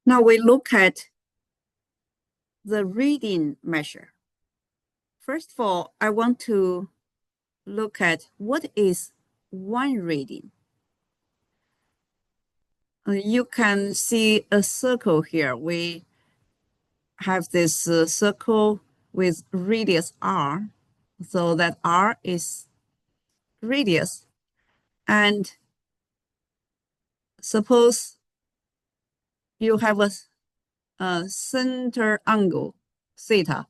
Now we look at the reading measure. First of all, I want to look at what is one reading. You can see a circle here. We have this circle with radius r, so that r is radius. And suppose you have a center angle, theta.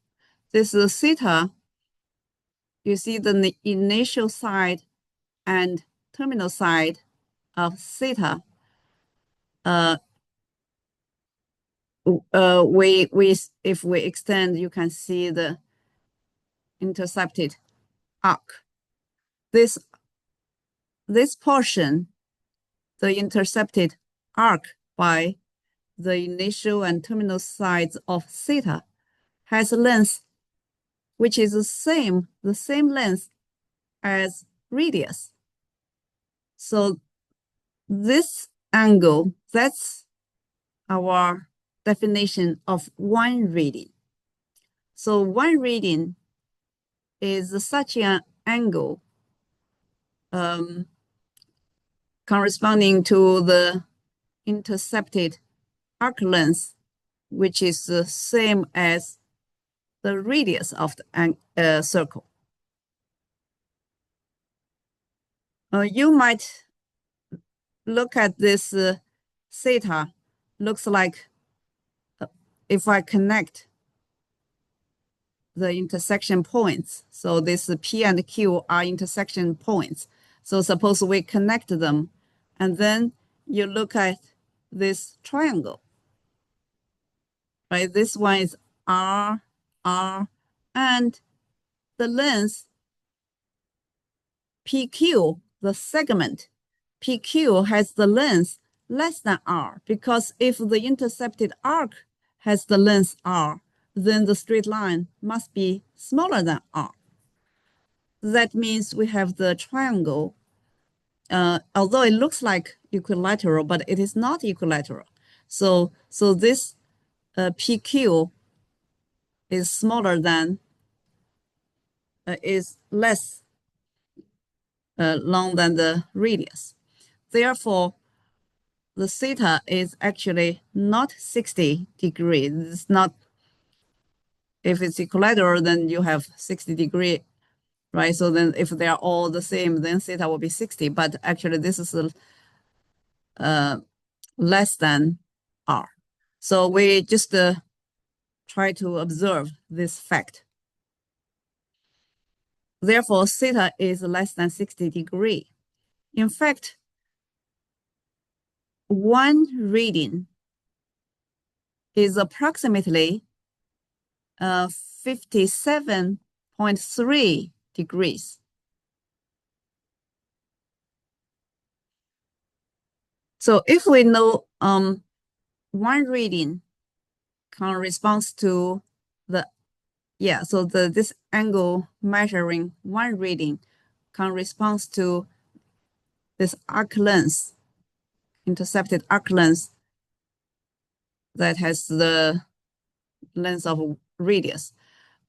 This is theta. You see the initial side and terminal side of theta. If we extend, you can see the intercepted arc. This portion, the intercepted arc by the initial and terminal sides of theta, has a length which is the same length as radius. So this angle, that's our definition of one reading. So one reading is such an angle corresponding to the intercepted arc length, which is the same as the radius of the circle. You might look at this theta, looks like if I connect the intersection points, so this P and Q are intersection points. So suppose we connect them, and then you look at this triangle, right? This one is R, and the length PQ, the segment PQ has the length less than R, because if the intercepted arc has the length R, then the straight line must be smaller than R. That means we have the triangle, although it looks like equilateral, but it is not equilateral. So this PQ is smaller than, is less long than the radius. Therefore, the theta is actually not 60 degrees. It's not, if it's equilateral, then you have 60 degree, right? So then if they are all the same, then theta will be 60, but actually this is less than R. So we just try to observe this fact. Therefore, theta is less than 60 degree. In fact, one reading is approximately 57.3 degrees. So if we know one reading corresponds to the, so this angle measuring one reading corresponds to this arc length, intercepted arc length that has the length of radius.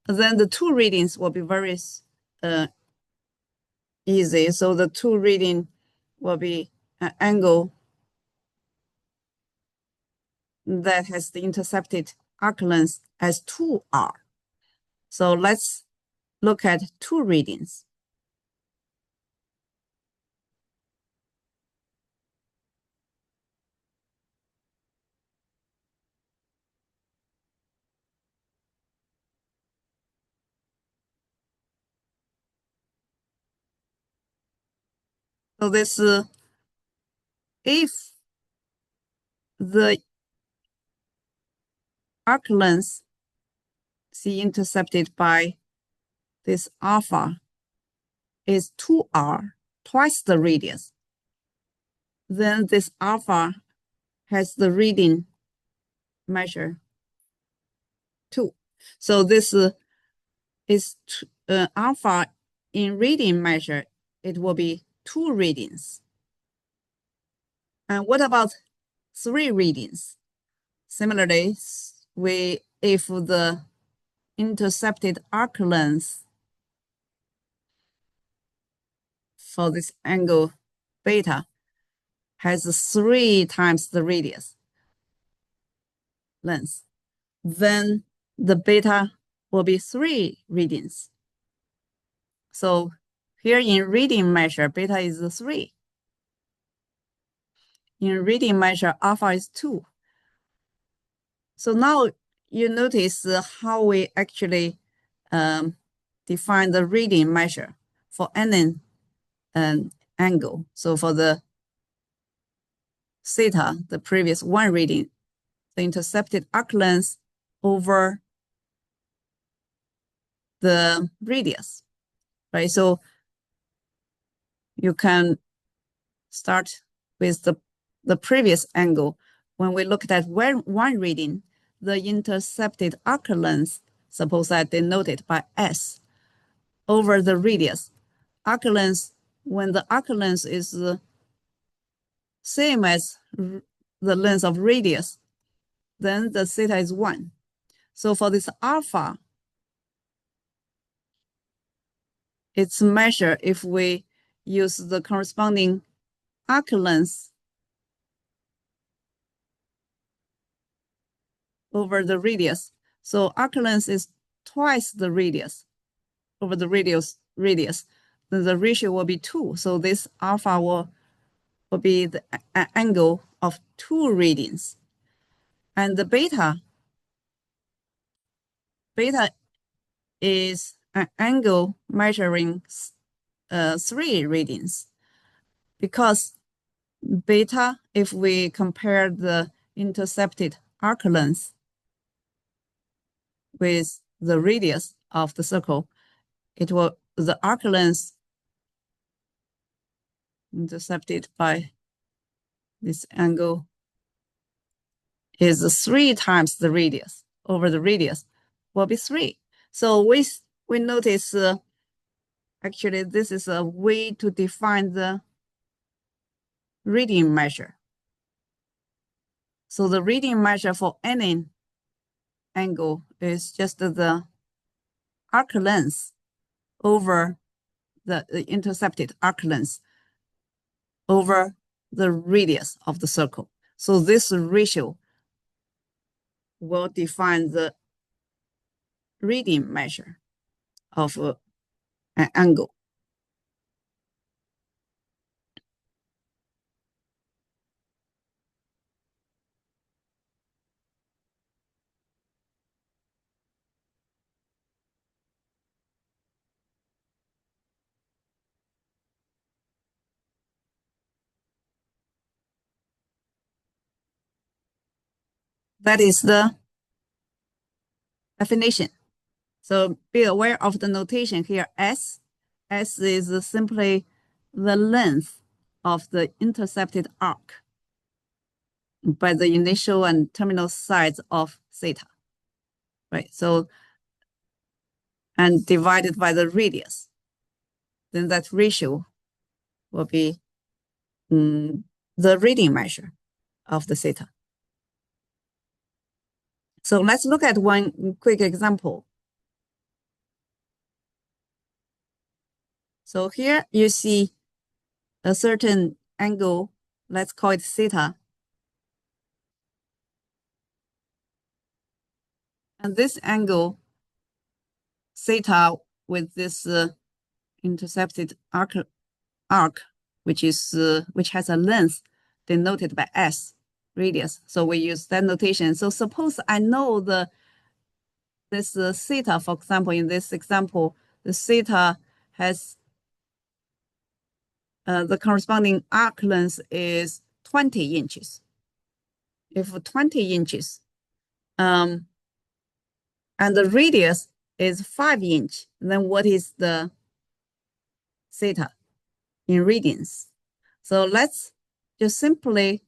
Then the two readings will be very easy. So the two reading will be an angle that has the intercepted arc length as 2R. So let's look at two readings. So this, if the arc length C intercepted by this alpha is 2R, twice the radius, then this alpha has the reading measure 2. So this is alpha in reading measure, it will be 2 readings. And what about 3 readings? Similarly, if the intercepted arc length for this angle beta has 3 times the radius length, then the beta will be 3 radians. So here in reading measure, beta is 3. In reading measure, alpha is 2. So now you notice how we actually define the reading measure for any angle. So for the theta, the previous one reading, the intercepted arc length over the radius, right? So you can start with the previous angle. When we looked at one reading, the intercepted arc length, suppose I denote it by S, over the radius. Arc length, when the arc length is the same as the length of radius, then the theta is 1. So for this alpha, it's measured if we use the corresponding arc length over the radius. So arc length is twice the radius over the radius. Then the ratio will be 2. So this alpha will be the angle of 2 readings. And the beta is an angle measuring 3 readings, because beta, if we compare the intercepted arc length with the radius of the circle, the arc length intercepted by this angle is 3 times the radius over the radius will be 3. So we notice actually this is a way to define the reading measure. So the reading measure for any angle is just the arc length over the intercepted arc length over the radius of the circle. So this ratio will define the reading measure of an angle. That is the definition. So be aware of the notation here. S is simply the length of the intercepted arc by the initial and terminal sides of theta, right? So, and divided by the radius, then that ratio will be the reading measure of the theta. So let's look at one quick example. So here you see a certain angle, let's call it theta. And this angle, theta, with this intercepted arc, which has a length denoted by S, radius. So we use that notation. So suppose I know this theta, for example, in this example, the theta has the corresponding arc length is 20 inches. If 20 inches, and the radius is 5 inch, then what is the theta in readings? So let's just simply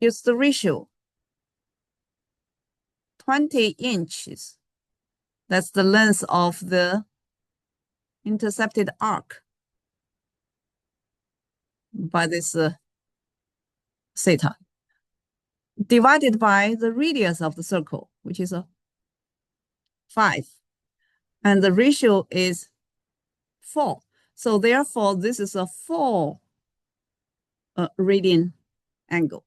use the ratio. 20 inches, that's the length of the intercepted arc by this theta. divided by the radius of the circle, which is a 5. And the ratio is 4. So therefore, this is a 4 radian angle.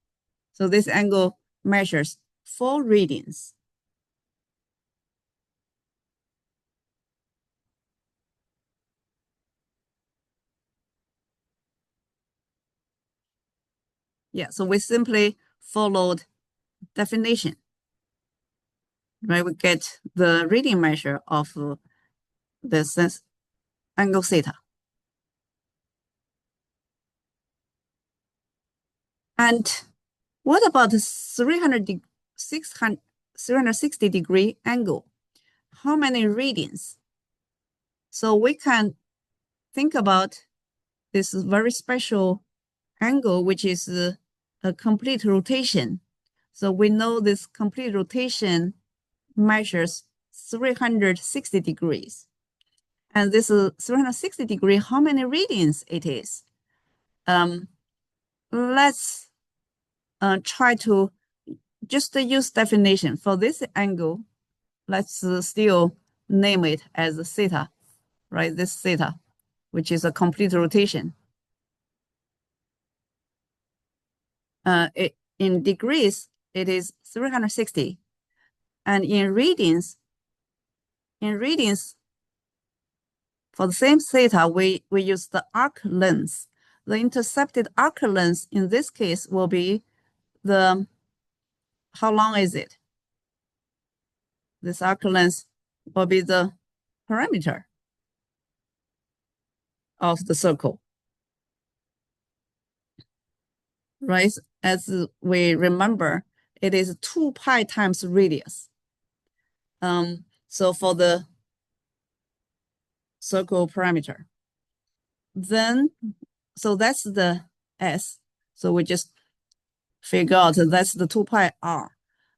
So this angle measures 4 radians. Yeah, so we simply followed definition, right? We get the reading measure of this angle theta. And what about 360 degree angle? How many radians? So we can think about this very special angle, which is a complete rotation. So we know this complete rotation measures 360 degrees. And this 360 degree, how many radians it is? Let's try to just use definition for this angle. Let's still name it as theta, right? This theta, which is a complete rotation. In degrees, it is 360. And in radians, for the same theta, we use the arc length. The intercepted arc length in this case will be how long is it? This arc length will be the perimeter of the circle, right? As we remember, it is 2 pi times radius. So for the circle perimeter, then, so that's the S. So we just figure out that's the 2 pi r.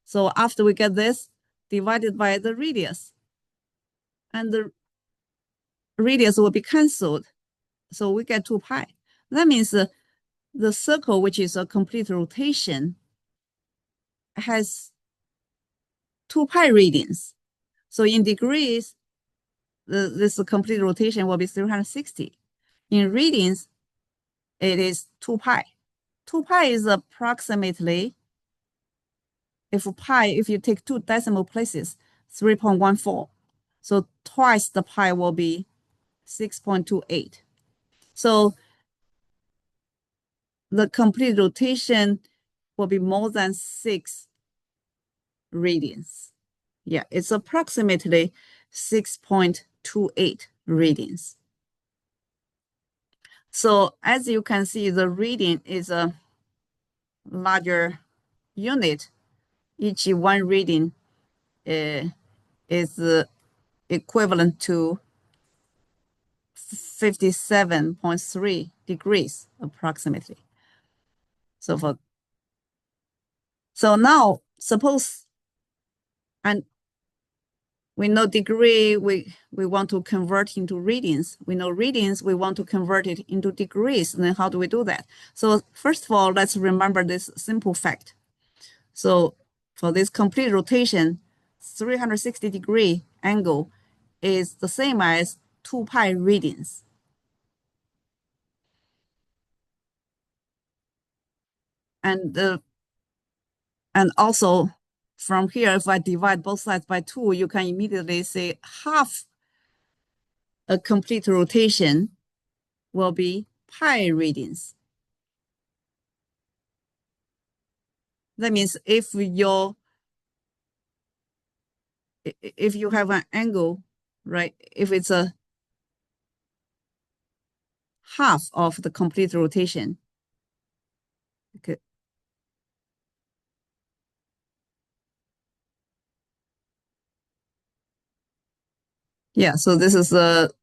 So after we get this, divided by the radius, and the radius will be canceled. So we get 2 pi. That means the circle, which is a complete rotation, has 2 pi radians. So in degrees, this complete rotation will be 360. In radians, it is 2 pi. 2 pi is approximately, if you take 2 decimal places, 3.14. So twice the pi will be 6.28. So the complete rotation will be more than 6 radians. Yeah, it's approximately 6.28 radians. So as you can see, the radian is a larger unit. Each one radian is equivalent to 57.3 degrees approximately. So now suppose, and we know degree, we want to convert into radians. We know radians, we want to convert it into degrees. And then how do we do that? So first of all, let's remember this simple fact. So for this complete rotation, 360 degree angle is the same as 2 pi radians. And also from here, if I divide both sides by 2, you can immediately say half a complete rotation will be pi radians. That means if you have an angle, right, if it's a half of the complete rotation, okay. Yeah, so this is the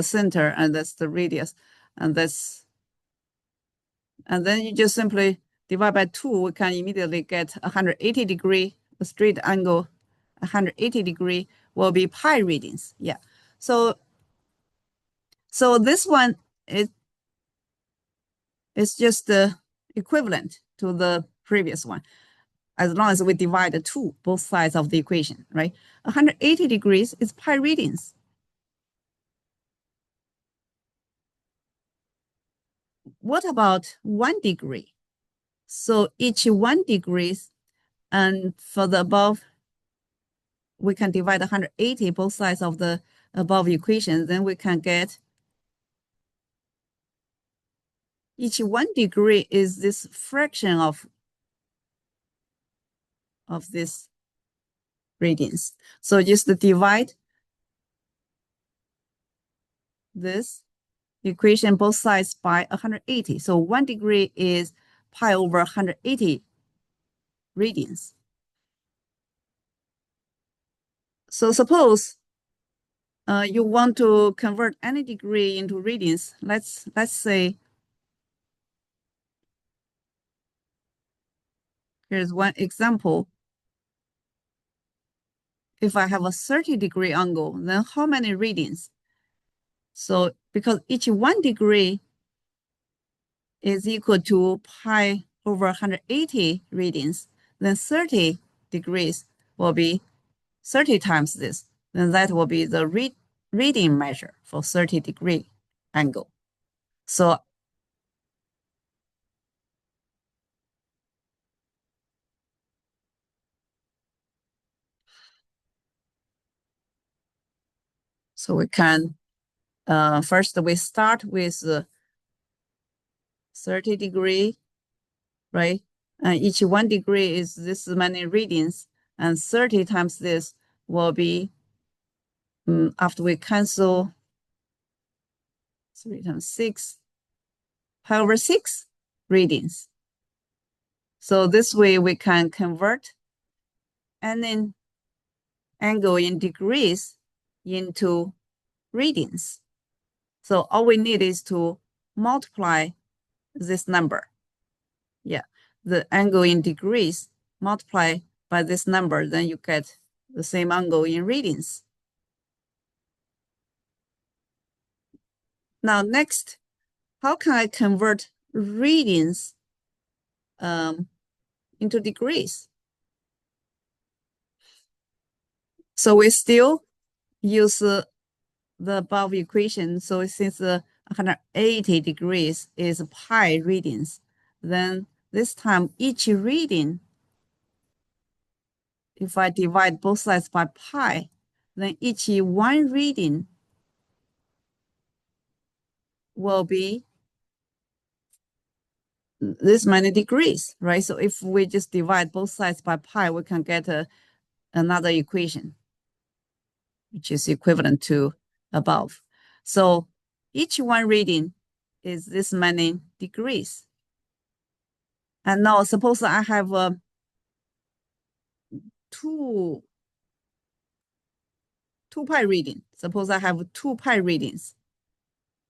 center, and that's the radius, and then you just simply divide by 2. We can immediately get 180 degree, a straight angle, 180 degree will be pi radians. Yeah, so this one is just equivalent to the previous one. as long as we divide the two, both sides of the equation, right? 180 degrees is pi radians. What about 1 degree? So each 1 degrees, and for the above, we can divide 180 both sides of the above equation. Then we can get each 1 degree is this fraction of this radians. So just divide this equation both sides by 180. So 1 degree is pi over 180 radians. So suppose you want to convert any degree into radians. Let's say here's one example. If I have a 30-degree angle, then how many radians? So because each 1 degree is equal to pi over 180 radians, then 30 degrees will be 30 times this. Then that will be the reading measure for 30-degree angle. So we can first we start with 30 degree, right? And each 1 degree is this many readings, and 30 times this will be, after we cancel 3 times 6, pi over 6 readings. So this way we can convert any angle in degrees into readings. So all we need is to multiply this number. Yeah, the angle in degrees multiply by this number, then you get the same angle in readings. Now next, how can I convert readings into degrees? So we still use the above equation. So since 180 degrees is pi readings, then this time each reading, if I divide both sides by pi, then each 1 reading will be this many degrees, right? So if we just divide both sides by pi, we can get another equation, which is equivalent to above. So each 1 reading is this many degrees. And now suppose I have two pi reading. Suppose I have 2 pi readings.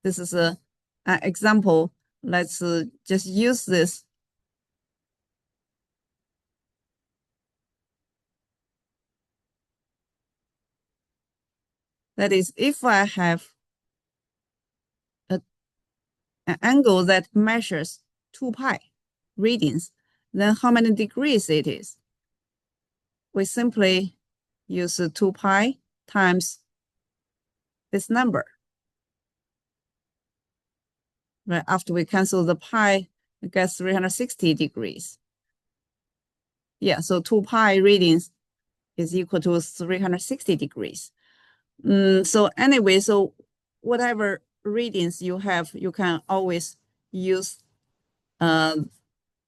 This is an example. Let's just use this. That is, if I have an angle that measures 2 pi readings, then how many degrees it is? We simply use 2 pi times this number. Right after we cancel the pi, we get 360 degrees. Yeah, so 2 pi readings is equal to 360 degrees. So anyway, so whatever readings you have, you can always use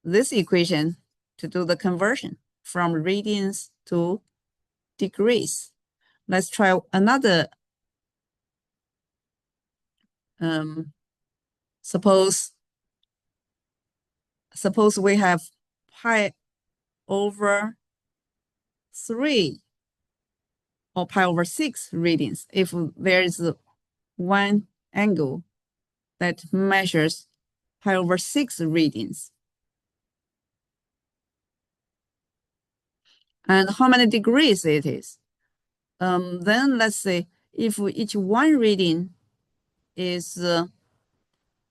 this equation to do the conversion from radians to degrees. Let's try another. Suppose we have pi over 3 or pi over 6 readings. If there is one angle that measures pi over 6 readings. And how many degrees it is? Then let's say if each 1 reading is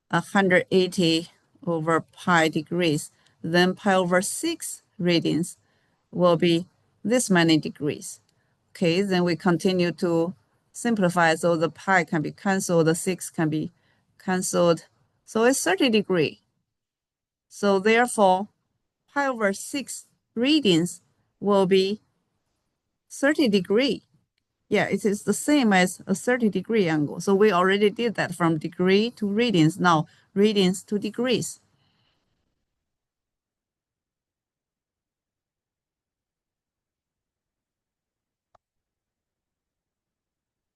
180 over pi degrees, then pi over 6 readings will be this many degrees. Okay, then we continue to simplify, so the pi can be canceled, the 6 can be canceled. So it's 30 degrees. So therefore, pi over 6 radians will be 30 degrees. Yeah, it is the same as a 30-degree angle. So we already did that from degree to radians. Now, radians to degrees.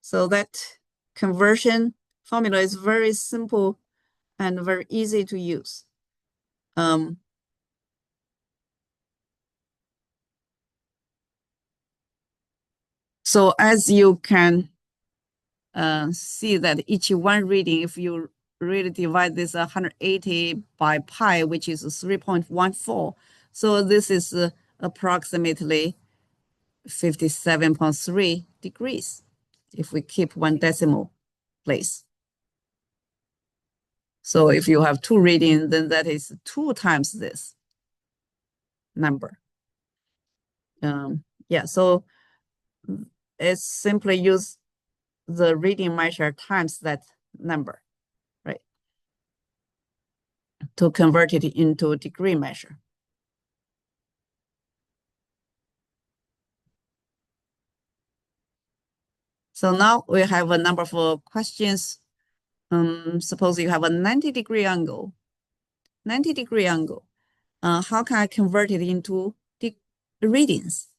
So that conversion formula is very simple and very easy to use. So as you can see that each one reading, if you really divide this 180 by pi, which is 3.14, so this is approximately 57.3 degrees if we keep one decimal place. So if you have two readings, then that is 2 times this number. Yeah, so it's simply use the reading measure times that number, right, to convert it into a degree measure. So now we have a number of questions. Suppose you have a 90-degree angle. 90-degree angle. How can I convert it into readings?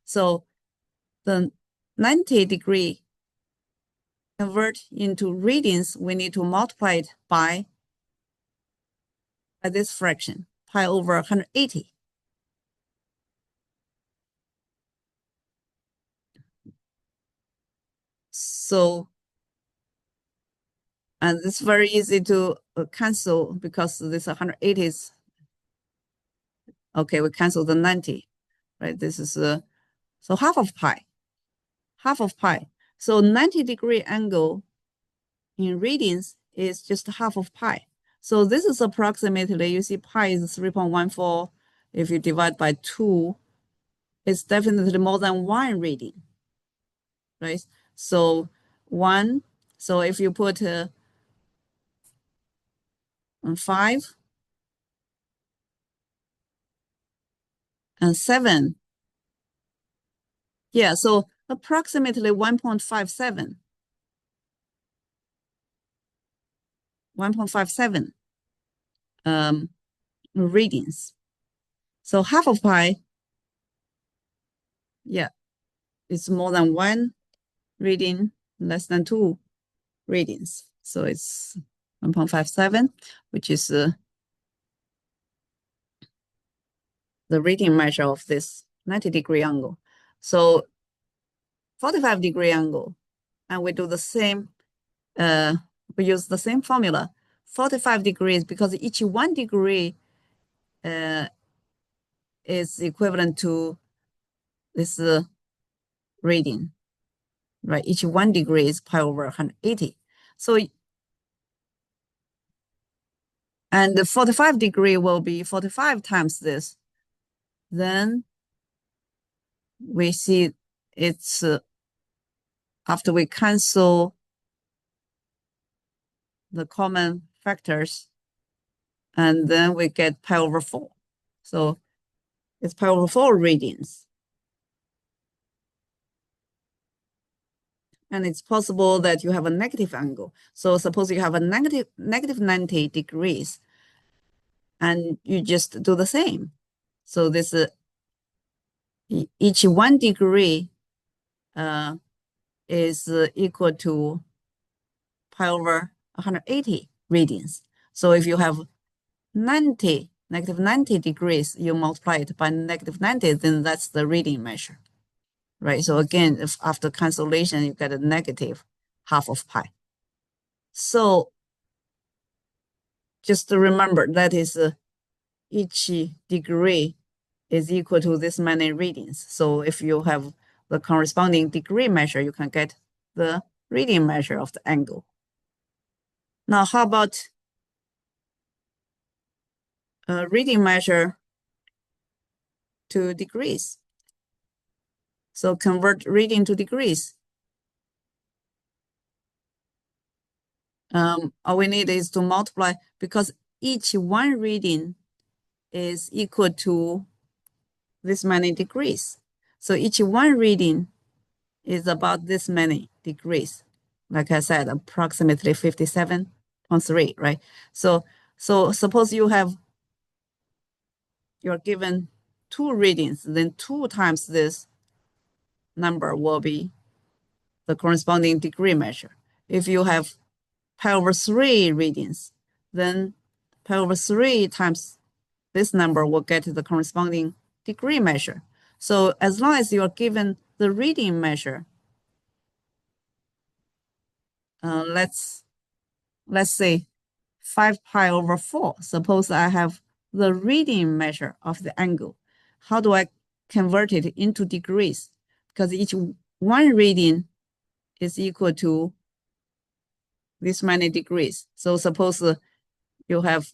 So the 90-degree convert into readings, we need to multiply it by this fraction, pi over 180. So, and it's very easy to cancel because this 180 is, okay, we cancel the 90, right? This is, so half of pi. So 90-degree angle in readings is just half of pi. So this is approximately, you see pi is 3.14. If you divide by 2, it's definitely more than 1 reading, right? So 1, so if you put 5 and 7, yeah, so approximately 1.57. 1.57 readings. So half of pi, yeah, it's more than 1 reading, less than 2 readings. So it's 1.57, which is the reading measure of this 90-degree angle. So 45-degree angle, and we do the same, we use the same formula, 45 degrees, because each 1 degree is equivalent to this reading, right? Each 1 degree is pi over 180. So, and the 45 degree will be 45 times this. Then we see it's after we cancel the common factors, and then we get pi over 4. So it's pi over 4 readings. And it's possible that you have a negative angle. So suppose you have a negative 90 degrees, and you just do the same. So this each 1 degree is equal to pi over 180 readings. So if you have negative 90 degrees, you multiply it by negative 90, then that's the reading measure, right? So again, if after cancellation, you get a negative half of pi. So just to remember, that is each degree is equal to this many readings. So if you have the corresponding degree measure, you can get the reading measure of the angle. Now, how about reading measure to degrees. So convert radian to degrees. All we need is to multiply, because each one radian is equal to this many degrees. So each one radian is about this many degrees. Like I said, approximately 57.3, right? So suppose you're given 2 radians, then 2 times this number will be the corresponding degree measure. If you have pi over 3 radians, then pi over 3 times this number will get the corresponding degree measure. So as long as you are given the radian measure, let's say 5 pi over 4. Suppose I have the radian measure of the angle. How do I convert it into degrees? Because each 1 radian is equal to this many degrees. So suppose you have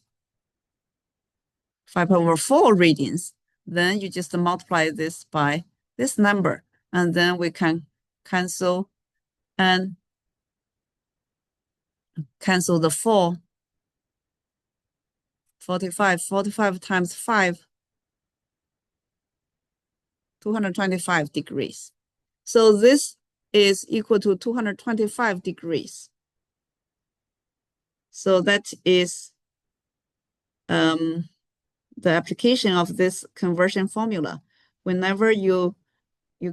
5 over 4 radians, then you just multiply this by this number, and then we can cancel the 4. 45 times 5, 225 degrees. So this is equal to 225 degrees. So that is the application of this conversion formula. Whenever you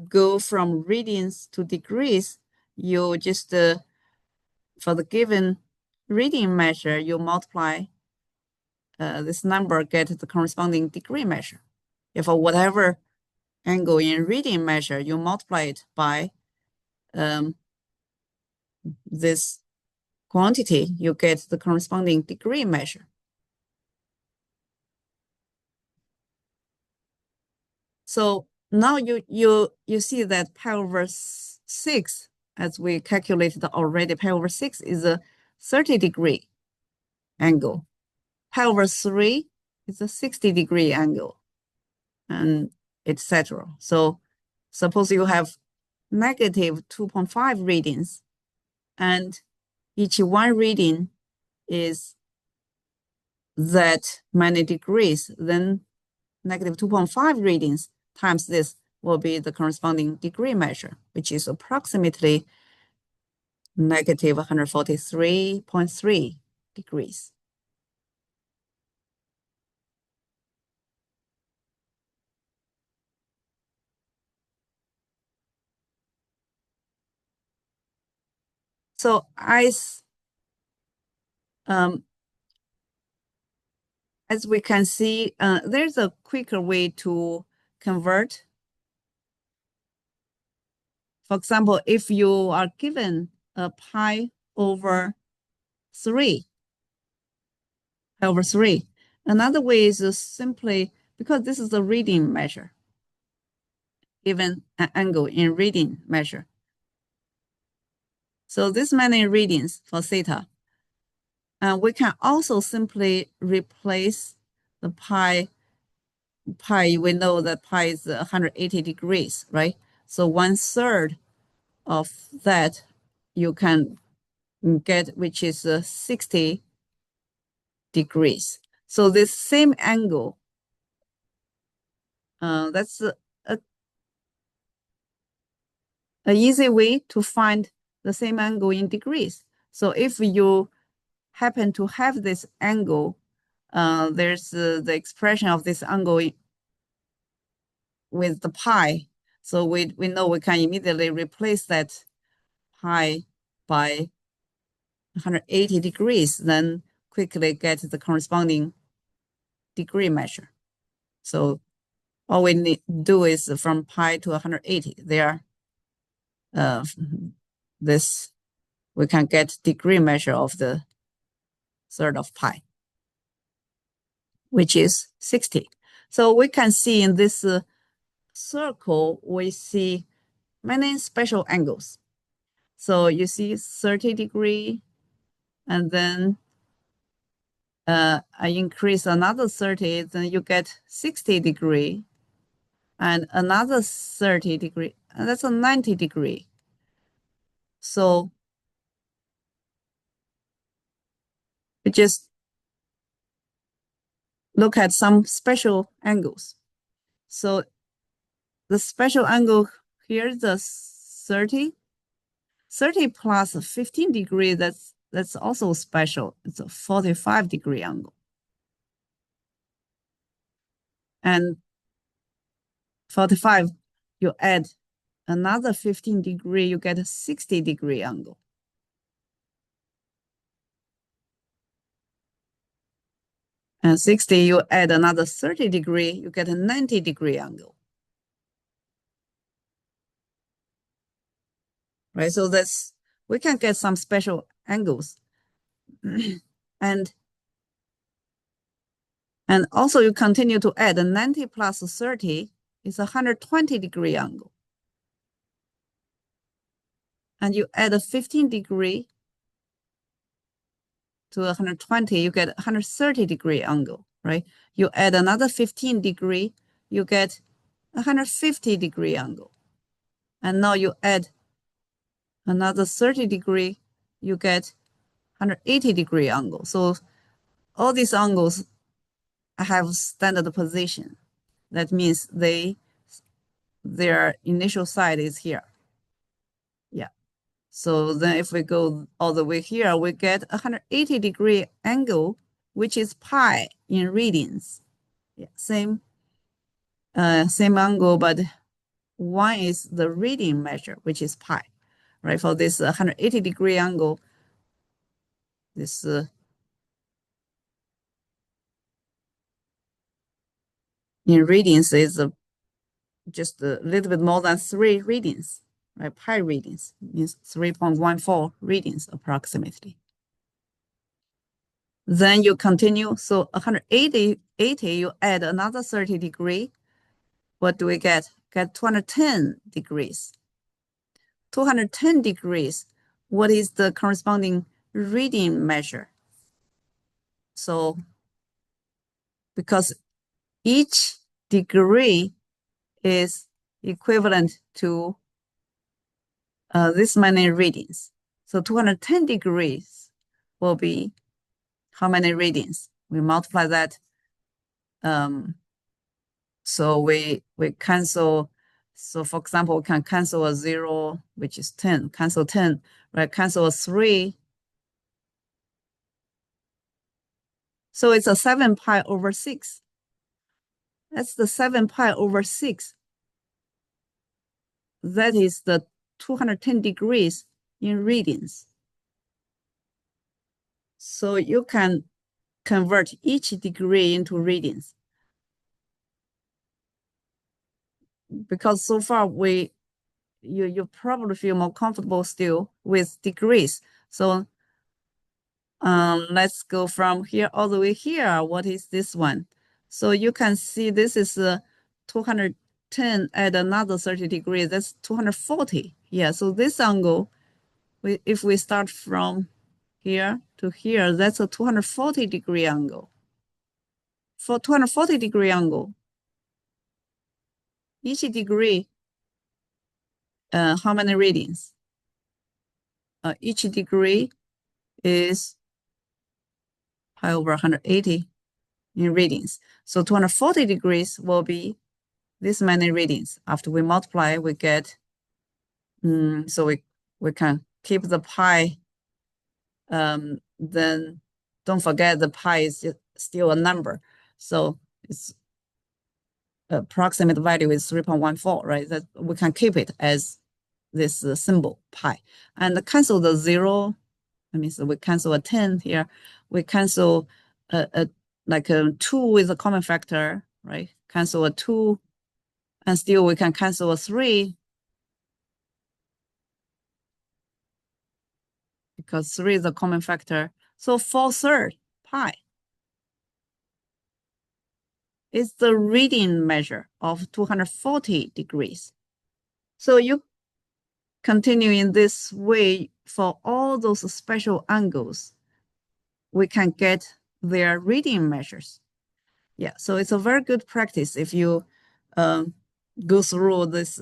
go from radians to degrees, you just, for the given radian measure, you multiply this number, get the corresponding degree measure. If for whatever angle in radian measure, you multiply it by this quantity, you get the corresponding degree measure. So now you see that pi over 6, as we calculated already, pi over 6 is a 30-degree angle. Pi over 3 is a 60-degree angle, and etc. So suppose you have negative 2.5 radians, and each 1 radian is that many degrees, then negative 2.5 radians times this will be the corresponding degree measure, which is approximately negative 143.3 degrees. So as we can see, there's a quicker way to convert. For example, if you are given a pi over 3, another way is simply, because this is a reading measure, given an angle in reading measure. So this many readings for theta. And we can also simply replace the pi. We know that pi is 180 degrees, right? So 1/3 of that you can get, which is 60 degrees. So this same angle, that's an easy way to find the same angle in degrees. So if you happen to have this angle, there's the expression of this angle with the pi. So we know we can immediately replace that pi by 180 degrees, then quickly get the corresponding degree measure. So all we need to do is from pi to 180. There, this we can get degree measure of the third of pi, which is 60. So we can see in this circle, we see many special angles. So you see 30 degree, and then I increase another 30, then you get 60 degree. and another 30 degree, and that's a 90 degree. So we just look at some special angles. So the special angle here is the 30. 30 plus 15 degree, that's also special. It's a 45-degree angle. And 45, you add another 15 degree, you get a 60-degree angle. And 60, you add another 30 degree, you get a 90-degree angle. Right, so we can get some special angles. and also you continue to add 90 plus 30 is a 120-degree angle. And you add a 15 degree to 120, you get 130-degree angle, right? You add another 15 degree, you get 150-degree angle. And now you add another 30 degree, you get 180-degree angle. So all these angles have standard position. That means their initial side is here. Yeah. So then if we go all the way here, we get 180-degree angle, which is pi in radians. Yeah, same angle, but one is the radian measure, which is pi, right? For this 180-degree angle, this in radians is just a little bit more than 3 radians, right? Pi radians means 3.14 radians approximately. Then you continue. So 180, you add another 30 degree. What do we get? Get 210 degrees. 210 degrees. What is the corresponding radian measure? So because each degree is equivalent to this many radians. So 210 degrees will be how many radians? We multiply that. So we cancel. So for example, we can cancel a 0, which is 10. Cancel 10, right? Cancel a 3. So it's a 7 pi over 6. That's the 7 pi over 6. That is the 210 degrees in radians. So you can convert each degree into radians. Because so far you probably feel more comfortable still with degrees. So let's go from here all the way here. What is this one? So you can see this is 210 at another 30 degrees. That's 240. Yeah, so this angle, if we start from here to here, that's a 240-degree angle. For 240-degree angle, each degree, how many radians? Each degree is pi over 180 in radians. So 240 degrees will be this many radians. After we multiply, we get, so we can keep the pi. Then don't forget the pi is still a number. So it's approximate value is 3.14, right? That we can keep it as this symbol pi. And cancel the 0. That means we cancel a 10 here. We cancel like a 2 with a common factor, right? Cancel a 2, and still we can cancel a 3 because 3 is a common factor. So 4/3 pi is the reading measure of 240 degrees. So you continue in this way for all those special angles, we can get their reading measures. Yeah, so it's a very good practice if you go through this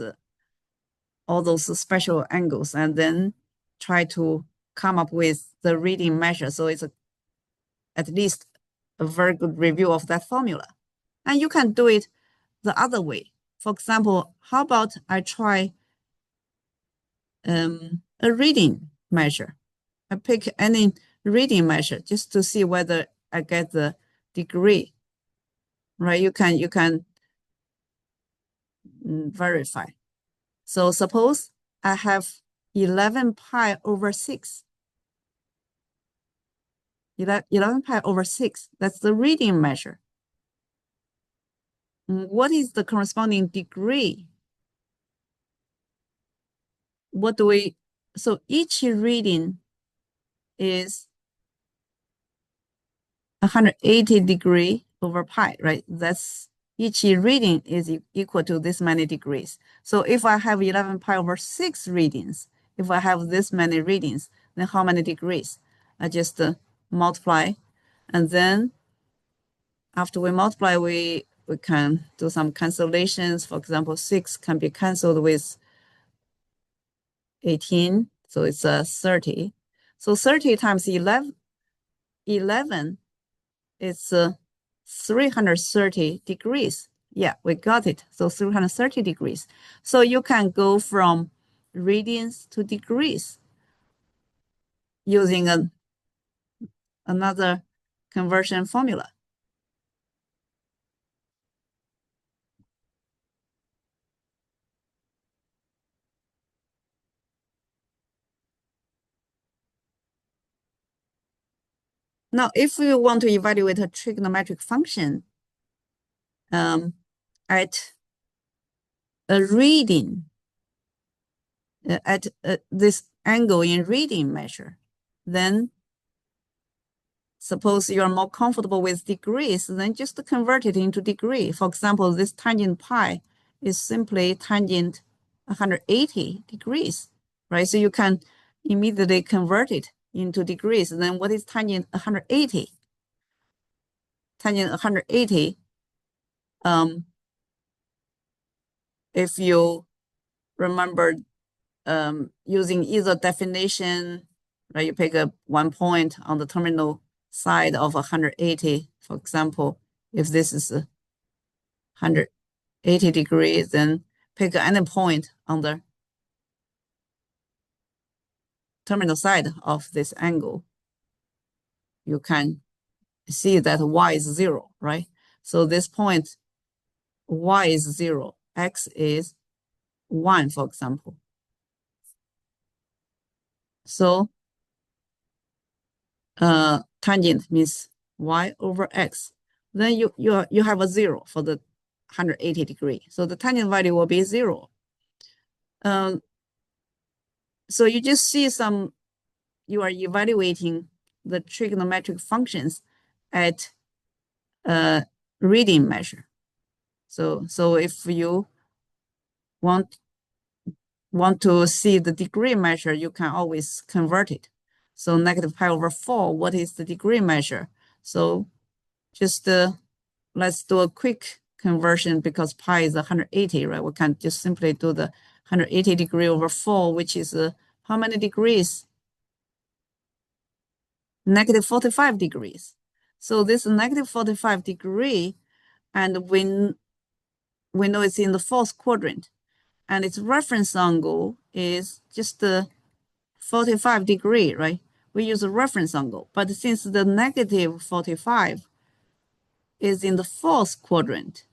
all those special angles and then try to come up with the reading measure. So it's at least a very good review of that formula. And you can do it the other way. For example, how about I try a reading measure? I pick any reading measure just to see whether I get the degree, right? You can verify. So suppose I have 11 pi over 6. 11 pi over 6, that's the reading measure. What is the corresponding degree? So each reading is 180 degree over pi, right? That's each reading is equal to this many degrees. So if I have 11 pi over 6 readings, if I have this many readings, then how many degrees? I just multiply, and then after we multiply, we can do some cancellations. For example, 6 can be canceled with 18, so it's 30. So 30 times 11 is 330 degrees. Yeah, we got it. So 330 degrees. So you can go from radians to degrees using another conversion formula. Now, if you want to evaluate a trigonometric function at a reading, at this angle in reading measure, then suppose you are more comfortable with degrees, then just convert it into degree. For example, this tangent pi is simply tangent 180 degrees, right? So you can immediately convert it into degrees. And then what is tangent 180? Tangent 180, if you remember using either definition, right? You pick up 1 point on the terminal side of 180. For example, if this is 180 degrees, then pick any point on the terminal side of this angle. You can see that y is 0, right? So this point, y is 0, x is 1, for example. So tangent means y over x. Then you have a 0 for the 180 degree. So the tangent value will be 0. So you just see you are evaluating the trigonometric functions at a reading measure. So if you want to see the degree measure, you can always convert it. So negative pi over 4, what is the degree measure? So just let's do a quick conversion because pi is 180, right? We can just simply do the 180 degree over 4, which is how many degrees? Negative 45 degrees. So this negative 45 degree, and we know it's in the fourth quadrant, and its reference angle is just the 45 degree, right? We use a reference angle, but since the negative 45 is in the fourth quadrant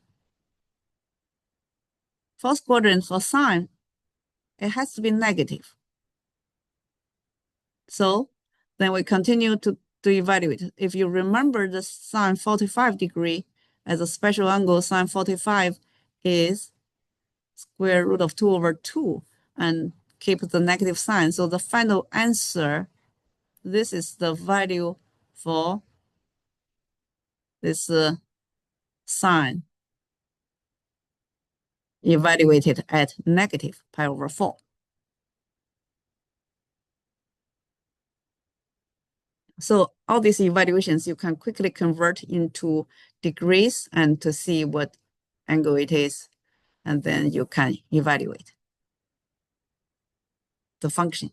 for sine, it has to be negative. So then we continue to evaluate. If you remember the sine 45 degree as a special angle, sine 45 is square root of 2 over 2 and keep the negative sign. So the final answer, this is the value for this sine evaluated at negative pi over 4. So all these evaluations you can quickly convert into degrees and to see what angle it is. and then you can evaluate the function.